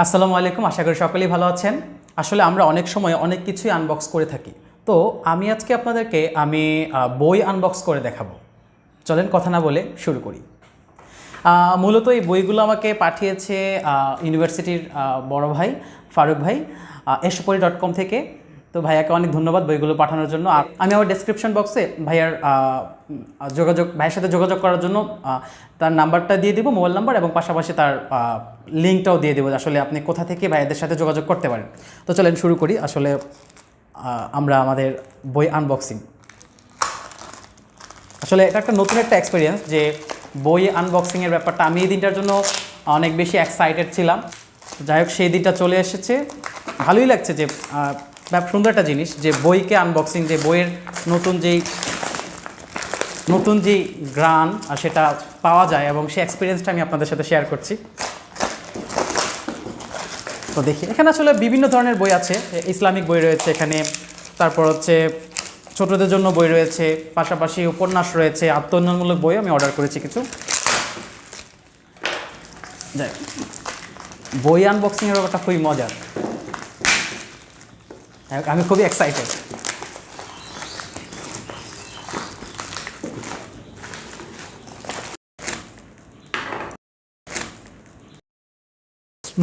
আসসালামু আলাইকুম, আশা করি সকলেই ভালো আছেন। আসলে আমরা অনেক সময় অনেক কিছুই আনবক্স করে থাকি। তো আমি আজকে আপনাদেরকে বই আনবক্স করে দেখাবো। চলেন কথা না বলে শুরু করি। মূলত এই বইগুলো আমাকে পাঠিয়েছে ইউনিভার্সিটির বড় ভাই ফারুক ভাই এসপরি ডটকম থেকে। তো ভাইয়াকে অনেক ধন্যবাদ বইগুলো পাঠানোর জন্য। আর আমি আমার ডেসক্রিপশন বক্সে ভাইয়ের সাথে যোগাযোগ করার জন্য তার নাম্বারটা দিয়ে দিব, মোবাইল নাম্বার, এবং পাশাপাশি তার লিঙ্কটাও দিয়ে দেবো, আসলে আপনি কোথা থেকে ভাইয়াদের সাথে যোগাযোগ করতে পারেন। তো চলেন শুরু করি। আসলে আমরা আমাদের বই আনবক্সিং, আসলে এটা একটা নতুন একটা এক্সপিরিয়েন্স, যে বই আনবক্সিংয়ের ব্যাপারটা। আমি এই দিনটার জন্য অনেক বেশি এক্সাইটেড ছিলাম। যাই হোক, সেই দিনটা চলে এসেছে। ভালোই লাগছে যে সুন্দর একটা জিনিস, যে বইকে আনবক্সিং, যে বইয়ের নতুন যেই গ্রান সেটা পাওয়া যায়, এবং সেই এক্সপিরিয়েন্সটা আমি আপনাদের সাথে শেয়ার করছি। তো দেখি, এখানে আসলে বিভিন্ন ধরনের বই আছে। ইসলামিক বই রয়েছে এখানে, তারপর হচ্ছে ছোটদের জন্য বই রয়েছে, পাশাপাশি উপন্যাস রয়েছে, আত্মোন্নয়নমূলক বই আমি অর্ডার করেছি কিছু। যাই, বই আনবক্সিংয়ের ব্যাপারটা খুবই মজার, আমি খুবই এক্সাইটেড।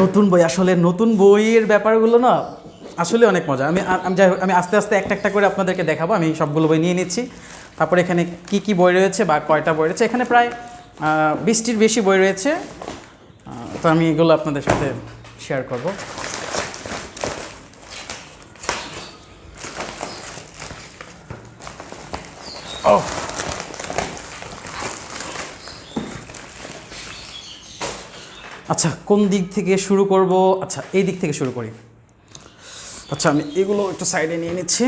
নতুন বই, আসলে নতুন বইয়ের ব্যাপারগুলো না আসলে অনেক মজা। আমি আস্তে আস্তে একটা একটা করে আপনাদেরকে দেখাবো। আমি সবগুলো বই নিয়ে নিচ্ছি। তারপরে এখানে কি কি বই রয়েছে বা কয়টা বই রয়েছে, এখানে প্রায় 20টির বেশি বই রয়েছে। তো আমি এগুলো আপনাদের সাথে শেয়ার করব। আচ্ছা, কোন দিক থেকে শুরু করব? আচ্ছা, এই দিক থেকে শুরু করি। আচ্ছা, আমি এগুলো একটু সাইডে নিয়ে নিচ্ছি।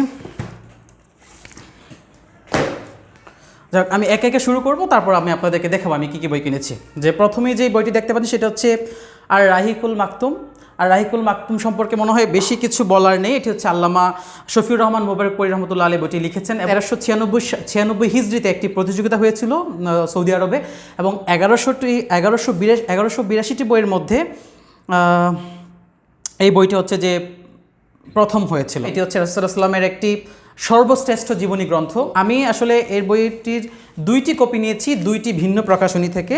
যাক, আমি একে একে শুরু করব, তারপর আমি আপনাদেরকে দেখাবো আমি কী কী বই কিনেছি। যে প্রথমেই যে বইটি দেখতে পাচ্ছি সেটা হচ্ছে আর রাহিকুল মাকতুম। আর রাহিকুল মাকতুম সম্পর্কে মনে হয় বেশি কিছু বলার নেই। এটি হচ্ছে আল্লামা শফিউর রহমান মোবারকপুরী রহমতুল্লাহ আলাইহি বইটি লিখেছেন। 1396 হিজরিতে একটি প্রতিযোগিতা হয়েছিল সৌদি আরবে, এবং 1182টি বইয়ের মধ্যে এই বইটি হচ্ছে যে প্রথম হয়েছিল। এটি হচ্ছে রাসূলুল্লাহ সাল্লাল্লাহু আলাইহি ওয়াসাল্লামের একটি সর্বশ্রেষ্ঠ জীবনী গ্রন্থ। আমি আসলে এই বইটির 2টি কপি নিয়েছি, 2টি ভিন্ন প্রকাশনী থেকে।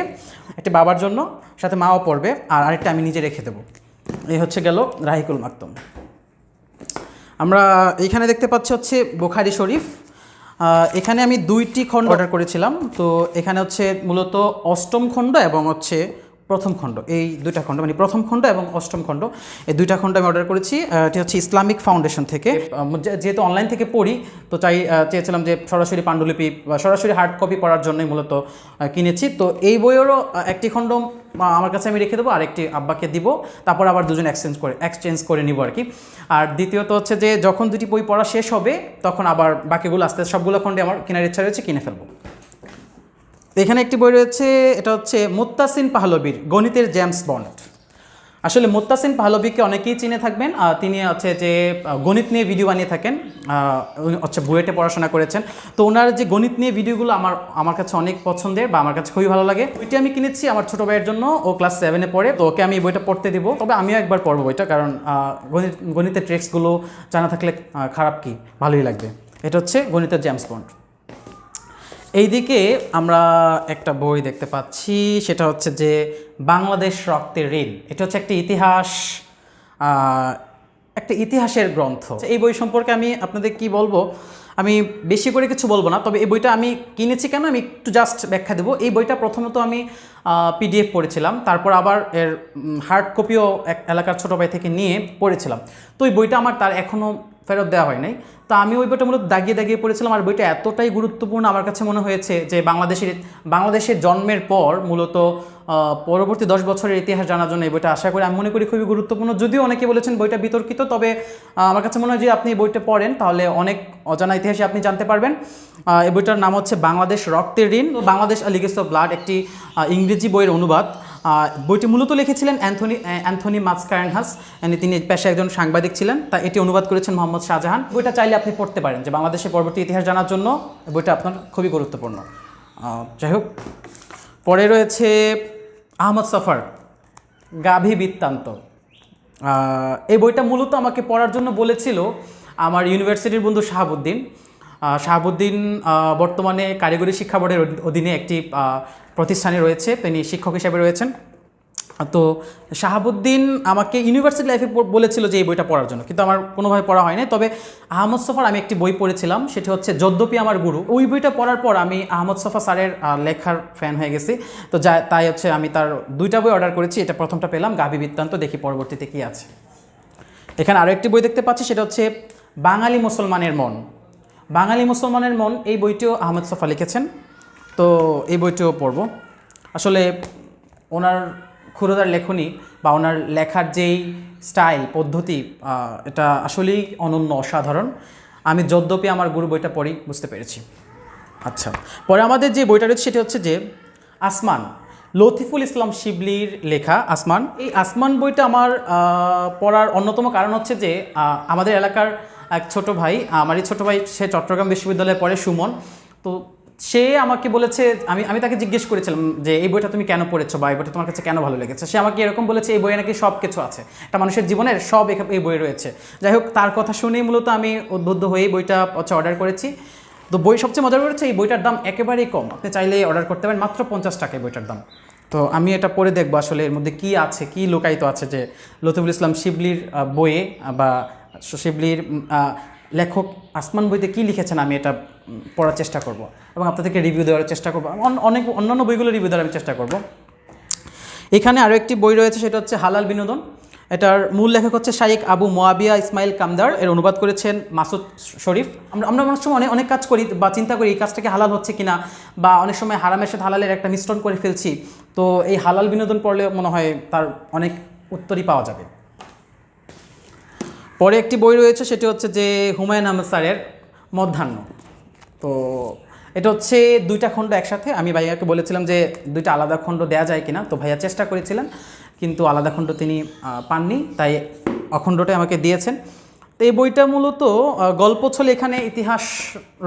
একটি বাবার জন্য, সাথে মাও পড়বে, আর আরেকটা আমি নিজে রেখে দেবো। এই হচ্ছে গেল রাহিকুল মাকতুম। আমরা এইখানে দেখতে পাচ্ছি হচ্ছে বুখারী শরীফ। এখানে আমি 2টি খণ্ড অর্ডার করেছিলাম। তো এখানে হচ্ছে মূলত 8ম খণ্ড এবং হচ্ছে প্রথম খণ্ড, এই 2টা খণ্ড, মানে প্রথম খণ্ড এবং 8ম খণ্ড, এই 2টা খণ্ড আমি অর্ডার করেছি। এটি হচ্ছে ইসলামিক ফাউন্ডেশন থেকে। যেহেতু অনলাইন থেকে পড়ি, তো চেয়েছিলাম যে সরাসরি পাণ্ডুলিপি বা সরাসরি হার্ড কপি পড়ার জন্যই মূলত কিনেছি। তো এই বইয়েরও একটি খণ্ড আমার কাছে আমি রেখে দেবো, আরেকটি আব্বাকে দিব, তারপর আবার দুজন এক্সচেঞ্জ করে নিব আর কি। আর দ্বিতীয়ত হচ্ছে যে যখন 2টি বই পড়া শেষ হবে, তখন আবার বাকিগুলো আস্তে সবগুলো খণ্ডে আমার কেনার ইচ্ছা রয়েছে, কিনে ফেলবো। এখানে একটি বই রয়েছে, এটা হচ্ছে মুত্তাসিন পাহলবির গণিতের জেমস বন্ড। আসলে মুত্তাসিন পাহলবিকে অনেকেই চিনে থাকবেন। তিনি হচ্ছে যে গণিত নিয়ে ভিডিও বানিয়ে থাকেন, হচ্ছে বুয়েটে পড়াশোনা করেছেন। তো ওনার যে গণিত নিয়ে ভিডিওগুলো আমার কাছে অনেক পছন্দের, বা আমার কাছে খুবই ভালো লাগে। বইটি আমি কিনেছি আমার ছোটো ভাইয়ের জন্য, ও ক্লাস 7-এ পড়ে। তো ওকে আমি এই বইটা পড়তে দিব, তবে আমিও একবার পড়বো বইটা, কারণ গণিতের ট্রিক্সগুলো জানা থাকলে খারাপ কি, ভালোই লাগবে। এটা হচ্ছে গণিতের জেমস বন্ড। এইদিকে আমরা একটা বই দেখতে পাচ্ছি, সেটা হচ্ছে যে বাংলাদেশ রক্তের ঋণ। এটা হচ্ছে একটা ইতিহাসের গ্রন্থ। এই বই সম্পর্কে আমি আপনাদের কি বলবো, আমি বেশি করে কিছু বলবো না, তবে এই বইটা আমি কিনেছি কেন আমি একটু জাস্ট ব্যাখ্যা দেবো। এই বইটা প্রথমত আমি PDF পড়েছিলাম, তারপর আবার এর হার্ড কপিও এক এলাকার ছোটো ভাই থেকে নিয়ে পড়েছিলাম। তো এই বইটা আমার তার এখনও ফেরত দেওয়া হয় নাই। তো আমি ওই বইটা মূলত দাগিয়ে পড়েছিলাম। আর বইটা এতটাই গুরুত্বপূর্ণ আমার কাছে মনে হয়েছে যে বাংলাদেশের জন্মের পর মূলত পরবর্তী 10 বছরের ইতিহাস জানার জন্য এই বইটা আশা করি, আমি মনে করি খুবই গুরুত্বপূর্ণ। যদিও অনেকে বলেছেন বইটা বিতর্কিত, তবে আমার কাছে মনে হয় যে আপনি বইটা পড়েন তাহলে অনেক অজানা ইতিহাসে আপনি জানতে পারবেন। এই বইটার নাম হচ্ছে বাংলাদেশ রক্তের ঋণ, বাংলাদেশ আ লিগেসি অফ ব্লাড, একটি ইংরেজি বইয়ের অনুবাদ। বইটি মূলত লিখেছিলেন অ্যান্থনি মাসকারেনহাস। তিনি পেশায় একজন সাংবাদিক ছিলেন, তা এটি অনুবাদ করেছেন মোহাম্মদ শাহজাহান। বইটা চাইলে আপনি পড়তে পারেন, যে বাংলাদেশের পরবর্তী ইতিহাস জানার জন্য বইটা আপনার খুবই গুরুত্বপূর্ণ। যাই হোক, পরে রয়েছে আহমদ সফর গাভী বৃত্তান্ত। এই বইটা মূলত আমাকে পড়ার জন্য বলেছিল আমার ইউনিভার্সিটির বন্ধু শাহাবুদ্দিন। শাহাবুদ্দিন বর্তমানে কারিগরি শিক্ষা বোর্ডের অধীনে একটি প্রতিষ্ঠানে রয়েছে, তিনি শিক্ষক হিসেবে রয়েছেন। তো শাহাবুদ্দিন আমাকে ইউনিভার্সিটি লাইফে বলেছিল যে এই বইটা পড়ার জন্য, কিন্তু আমার কোনোভাবে পড়া হয়নি। তবে আহমদ ছফার আমি একটি বই পড়েছিলাম, সেটি হচ্ছে যদ্যপি আমার গুরু। ওই বইটা পড়ার পর আমি আহমদ ছফা স্যারের লেখার ফ্যান হয়ে গেছি। তো তাই হচ্ছে আমি তার 2টা বই অর্ডার করেছি। এটা প্রথমটা পেলাম, গাভী বৃত্তান্ত, দেখি পরবর্তীতে কী আছে। এখানে আরও একটি বই দেখতে পাচ্ছি, সেটা হচ্ছে বাঙালি মুসলমানের মন। বাঙালি মুসলমানের মন, এই বইটিও আহমদ ছফা লিখেছেন। তো এই বইটিও পড়ব। আসলে ওনার ক্ষুরদার লেখনী বা ওনার লেখার যেই স্টাইল পদ্ধতি, এটা আসলেই অনন্য, অসাধারণ। আমি যদ্যপি আমার গুরু বইটা পড়ি, বুঝতে পেরেছি। আচ্ছা, পরে আমাদের যে বইটা রয়েছে সেটি হচ্ছে যে আসমান, লতিফুল ইসলাম শিবলির লেখা আসমান। এই আসমান বইটা আমার পড়ার অন্যতম কারণ হচ্ছে যে আমাদের এলাকার এক ছোট ভাই, আমারই ছোট ভাই, সে চট্টগ্রাম বিশ্ববিদ্যালয়ে পড়ে, সুমন। তো সে আমাকে বলেছে, আমি তাকে জিজ্ঞেস করেছিলাম যে এই বইটা তুমি কেন পড়েছো বা এই বইটা তোমার কাছে কেন ভালো লেগেছে। সে আমাকে এরকম বলেছে এই বইয়ে নাকি সব কিছু আছে, একটা মানুষের জীবনের সব এই বইয়ে রয়েছে। যাই হোক, তার কথা শুনেই মূলত আমি উদ্বুদ্ধ হয়েই বইটা হচ্ছে অর্ডার করেছি। তো বই সবচেয়ে মজার করেছে, এই বইটার দাম একেবারেই কম, আপনি চাইলে অর্ডার করতে পারেন, মাত্র 50 টাকায় বইটার দাম। তো আমি এটা পড়ে দেখবো আসলে এর মধ্যে কী আছে, কী লুকায়িত আছে, যে লতিফুল ইসলাম শিবলির বইয়ে বা শিবলির লেখক আসমান বইতে কী লিখেছেন, আমি এটা পড়ার চেষ্টা করব এবং আপনাদেরকে রিভিউ দেওয়ার চেষ্টা করব। অনেক অন্যান্য বইগুলো রিভিউ দেওয়ার আমি চেষ্টা করব। এখানে আরও একটি বই রয়েছে, সেটা হচ্ছে হালাল বিনোদন। এটার মূল লেখক হচ্ছে শাইখ আবু মোয়াবিয়া ইসমাইল কামদার, এর অনুবাদ করেছেন মাসুদ শরীফ। আমরা অনেক সময় অনেক কাজ করি বা চিন্তা করি এই কাজটাকে হালাল হচ্ছে কিনা, বা অনেক সময় হারামের সাথে হালালের একটা মিশ্রণ করে ফেলছি। তো এই হালাল বিনোদন পড়লে মনে হয় তার অনেক উত্তরই পাওয়া যাবে। পরে একটি বই রয়েছে, সেটি হচ্ছে যে হুমায়ুন আহমেদ স্যারের মধ্যাহ্ন। তো এটা হচ্ছে 2টা খণ্ড একসাথে। আমি ভাইয়াকে বলেছিলাম যে 2টা আলাদা খণ্ড দেওয়া যায় কিনা, তো ভাইয়া চেষ্টা করেছিলেন কিন্তু আলাদা খণ্ড তিনি পাননি, তাই অখণ্ডটাই আমাকে দিয়েছেন। তো এই বইটা মূলত গল্প ছলে এখানে ইতিহাস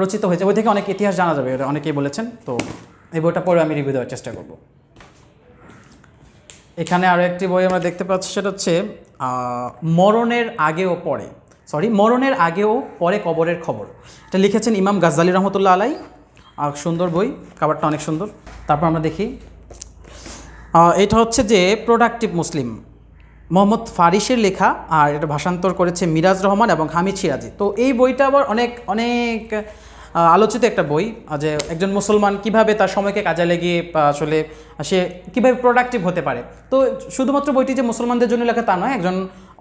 রচিত হয়েছে, বই থেকে অনেক ইতিহাস জানা যাবে, অনেকেই বলেছেন। তো এই বইটা পড়ে আমি রিভিউ দেওয়ার চেষ্টা করব। এখানে আরও একটি বই আমরা দেখতে পাচ্ছি, সেটা হচ্ছে মরণের আগে ও পরে, মরণের আগে ও পরে কবরের খবর। এটা লিখেছেন ইমাম গাজ্জালি রহমতুল্লাহ আলাই। সুন্দর বই, কাভারটা অনেক সুন্দর। তারপর আমরা দেখি, এটা হচ্ছে যে প্রোডাক্টিভ মুসলিম, মোহাম্মদ ফারিসের লেখা, আর এটা ভাষান্তর করেছে মিরাজ রহমান এবং হামিদ সিরাজি। তো এই বইটা আবার অনেক অনেক আলোচিত একটা বই, যে একজন মুসলমান কিভাবে তার সময়কে কাজে লাগিয়ে আসলে সে কীভাবে প্রোডাক্টিভ হতে পারে। তো শুধুমাত্র বইটি যে মুসলমানদের জন্য লেখা তা নয়, একজন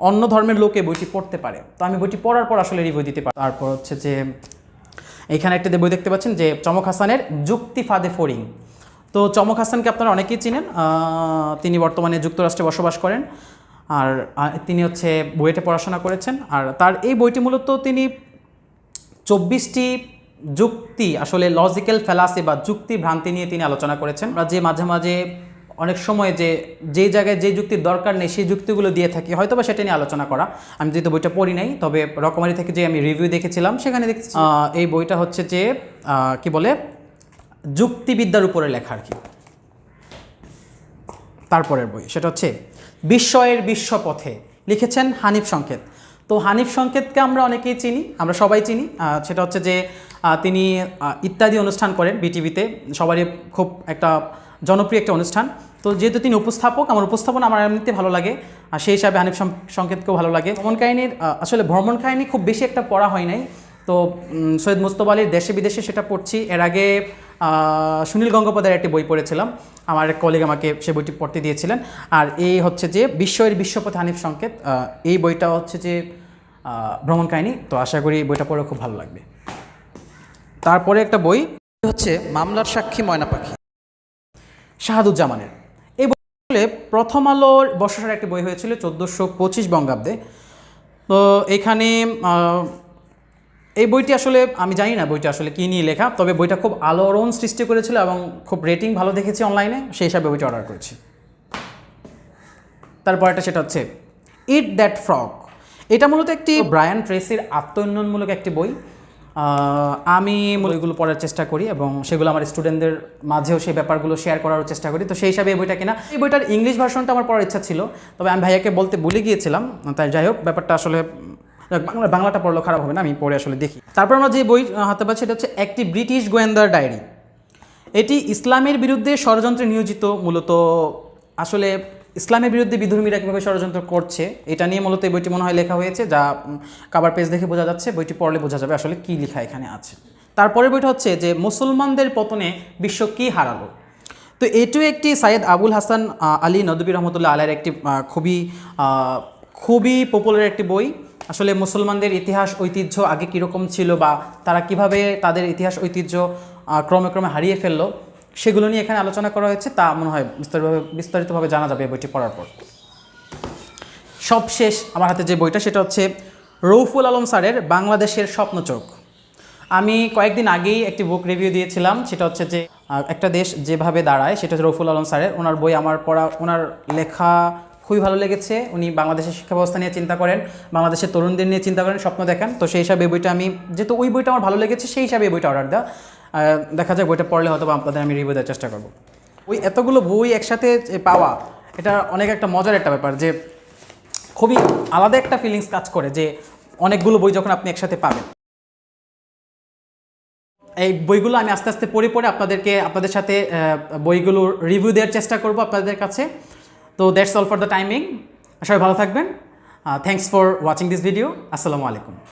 অন্য ধর্মের লোকে বইটি পড়তে পারে। তো আমি বইটি পড়ার পর আসলে রিভিউ দিতে পারি। তারপর হচ্ছে যে এখানে একটা বই দেখতে পাচ্ছেন, যে চমক হাসানের যুক্তি ফাঁদে ফড়িং। তো চমক হাসানকে আপনারা অনেকেই চিনেন, তিনি বর্তমানে যুক্তরাষ্ট্রে বসবাস করেন, আর তিনি হচ্ছে বুয়েটে পড়াশোনা করেছেন। আর তার এই বইটি মূলত তিনি 24টি যুক্তি, আসলে লজিক্যাল ফ্যালাসি বা যুক্তি ভ্রান্তি নিয়ে তিনি আলোচনা করেছেন। আমরা যে মাঝে মাঝে অনেক সময় যে জায়গায় যে যুক্তির দরকার নেই সেই যুক্তিগুলো দিয়ে থাকি, হয়তো বা সেটা নিয়ে আলোচনা করা। আমি যেহেতু বইটা পড়ি নাই, তবে রকমারি থেকে যে আমি রিভিউ দেখেছিলাম সেখানে দেখছি এই বইটা হচ্ছে যে কি বলে, যুক্তিবিদ্যার উপরে লেখা আর কি। তারপরের বই সেটা হচ্ছে বিস্ময়ের বিশ্বপথে, লিখেছেন হানিফ সংকেত। তো হানিফ সংকেতকে আমরা অনেকেই চিনি, আমরা সবাই চিনি। সেটা হচ্ছে যে তিনি ইত্যাদি অনুষ্ঠান করেন বিটিভিতে, সবারই খুব একটা জনপ্রিয় একটা অনুষ্ঠান। তো যেহেতু তিনি উপস্থাপক, আমার উপস্থাপনা আমার এমনিতে ভালো লাগে, আর সেই হিসাবে হানিফ সংকেতকেও ভালো লাগে। ভ্রমণ কাহিনীর আসলে ভ্রমণ কাহিনী খুব বেশি একটা পড়া হয় নাই, তো সৈয়দ মুস্তফা আলীর দেশে বিদেশে সেটা পড়ছি। এর আগে সুনীল গঙ্গোপাধ্যায়ের একটি বই পড়েছিলাম, আমার এক কলিগ আমাকে সে বইটি পড়তে দিয়েছিলেন। আর এই হচ্ছে যে বিস্ময়ের বিশ্বপথে হানিফ সংকেত, এই বইটা হচ্ছে যে ভ্রমণ কাহিনী। তো আশা করি বইটা পড়ে খুব ভালো লাগবে। তারপরে একটা বই হচ্ছে মামলার সাক্ষী ময়না পাখি, শাহাদুজ্জামানের। এই বই আসলে প্রথম আলোর বর্ষসার একটি বই হয়েছিল 1425 বঙ্গাব্দে। তো এখানে এই বইটি আসলে আমি জানি না বইটা আসলে কী নিয়ে লেখা, তবে বইটা খুব আলোড়ন সৃষ্টি করেছিল এবং খুব রেটিং ভালো দেখেছি অনলাইনে, সেই হিসাবে বইটা অর্ডার করেছি। তারপর একটা সেটা হচ্ছে ইট দ্যাট ফ্রগ। এটা মূলত একটি ব্রায়ান ট্রেসির আত্মোন্নয়নমূলক একটি বই। আমি এগুলো পড়ার চেষ্টা করি এবং সেগুলো আমার স্টুডেন্টদের মাঝেও সেই ব্যাপারগুলো শেয়ার করার চেষ্টা করি। তো সেই হিসাবে এই বইটা কিনা, এই বইটার ইংলিশ ভার্সনটা আমার পড়ার ইচ্ছা ছিল, তবে আমি ভাইয়াকে বলতে ভুলে গিয়েছিলাম। তাই যাই হোক, ব্যাপারটা আসলে বাংলাটা পড়লেও খারাপ হবে না, আমি পড়ে আসলে দেখি। তারপর আমরা যে বই হাতে পাচ্ছি সেটা হচ্ছে একটি ব্রিটিশ গোয়েন্দার ডায়েরি। এটি ইসলামের বিরুদ্ধে ষড়যন্ত্রে নিয়োজিত, মূলত আসলে ইসলামের বিরুদ্ধে বিধর্মীরা কীভাবে ষড়যন্ত্র করছে এটা নিয়ে মূলত এই বইটি মনে হয় লেখা হয়েছে, যা কভার পেজ দেখে বোঝা যাচ্ছে। বইটি পড়লে বোঝা যাবে আসলে কী লেখা এখানে আছে। তারপরের বইটা হচ্ছে যে মুসলমানদের পতনে বিশ্ব কী হারালো। তো এটিও একটি সাইয়েদ আবুল হাসান আলী নদভী রহমতুল্লাহ আলাইয়ের একটি খুবই পপুলার একটি বই। আসলে মুসলমানদের ইতিহাস ঐতিহ্য আগে কীরকম ছিল বা তারা কিভাবে তাদের ইতিহাস ঐতিহ্য ক্রমে ক্রমে হারিয়ে ফেললো সেগুলো নিয়ে এখানে আলোচনা করা হয়েছে। তা মনে হয় বিস্তারিতভাবে জানা যাবে এই বইটি পড়ার পর। সবশেষ আমার হাতে যে বইটা সেটা হচ্ছে রৌফুল আলম স্যারের বাংলাদেশের স্বপ্নচোখ। আমি কয়েকদিন আগেই একটি বুক রিভিউ দিয়েছিলাম, সেটা হচ্ছে যে একটা দেশ যেভাবে দাঁড়ায়, সেটা হচ্ছে রৌফুল আলম স্যারের। ওনার বই আমার পড়া, ওনার লেখা খুবই ভালো লেগেছে। উনি বাংলাদেশের শিক্ষা ব্যবস্থা নিয়ে চিন্তা করেন, বাংলাদেশের তরুণদের নিয়ে চিন্তা করেন, স্বপ্ন দেখেন। তো সেই হিসাবে এই বইটা আমি, যেহেতু ওই বইটা আমার ভালো লেগেছে, সেই হিসাবে এই বইটা অর্ডার দেওয়া। দেখা যায় বইটা পড়লে হয়তো আপনাদের আমি রিভিউ দেওয়ার চেষ্টা করব। ওই এতগুলো বই একসাথে পাওয়া, এটা অনেক একটা মজার একটা ব্যাপার, যে খুবই আলাদা একটা ফিলিংস কাজ করে যে অনেকগুলো বই যখন আপনি একসাথে পাবেন। এই বইগুলো আমি আস্তে আস্তে পড়ে আপনাদের সাথে বইগুলো রিভিউ দেওয়ার চেষ্টা করব আপনাদের কাছে। তো that's all for the timing. সবাই ভালো থাকবেন। Thanks for watching this video. আসসালামু আলাইকুম।